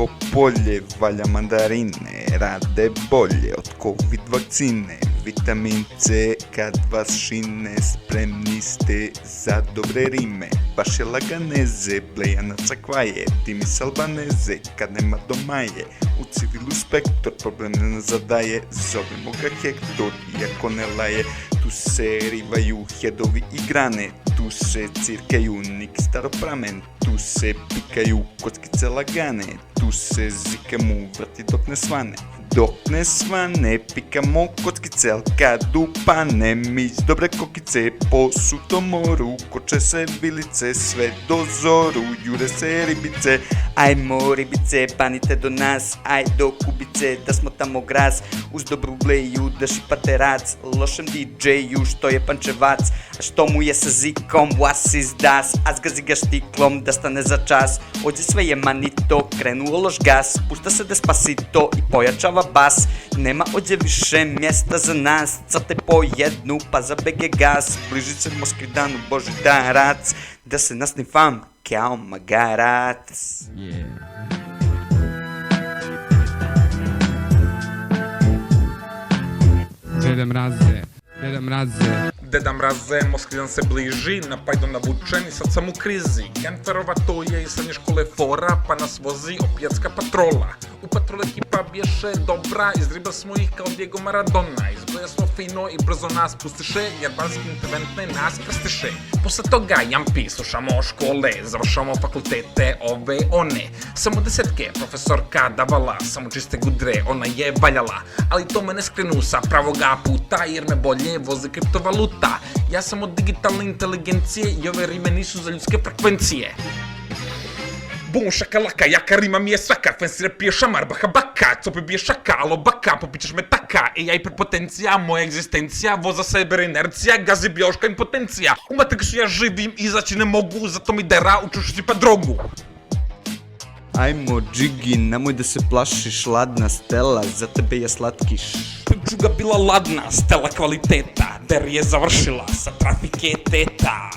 ko polje, valja mandarine, rade bolje od covid vakcine. Vitamin C kad vas šine, spremni ste za dobre rime. Vaše laganeze, blejanaca kvaje, Timis Albaneze, kad nema domaje. U civilu spektor problem ne zadaje, zovemo ga Hektor, iako ne laje. Tu se rivaju hedovi i grane, tu se cirkaju nik staropramen, tu se pikaju kockice lagane, tu se zikamo vrati dok ne svane. Dok ne svane, pikamo kockice, al kad upane, mić dobre kokice po sutomoru, koče se vilice, sve do zoru, jure se ribice. Ajmo ribice, panite do nas, aj do kubice, da smo tamo gras, uz dobru bleju, da šipate rac, lošem DJ-u što je pančevac, a što mu je sa zikom, was is das, a zgazi ga štiklom, da stane za čas, ođe sve je manito, krenuo loš gas, pušta se Despacito i pojačava bas, nema ođe više mjesta za nas, crte po jednu, pa za BG gas, bliži se Moskvidanu, Božidarac, da se nasnifam kao magarac. Deda Mraze, Deda Mraze. Deda Mraze, Moskvidan se bliži, na pajdo navučen i sad sam u krizi. Genferova to je iz srednje škole fora, pa nas vozi opijatska patrola. U patrol ekipa bješe dobra, izriba smo ih kao Diego Maradona. Izboja smo fino i brzo nas pustiše, jer balski interventne nas krstiše. Posle toga jampi, slušamo škole, završamo fakultete, ove, one. Samo desetke, profesorka davala, samo čiste gudre, ona je valjala. Ali to me ne skrenu sa pravoga puta, jer me bolje vozi kriptovaluta. Ja sam od digitalne inteligencije i ove rime nisu za ljudske frekvencije. Bum šakalaka, jaka rima mi je svaka, fancy rap je šamar, baha baka, co bi bije šaka, alo baka, popičeš me taka, AI prepotencija, moja egzistencija, voza sebe inercija, gazi biološka impotencija. U matriksu ja živim, izaći ne mogu, zato mi dera, učušu si pa drogu. Ajmo džigi, nemoj da se plašiš, ladna Stela, za tebe je slatkiš. Čuga bila ladna, Stela kvaliteta, der je završila sa trafike teta.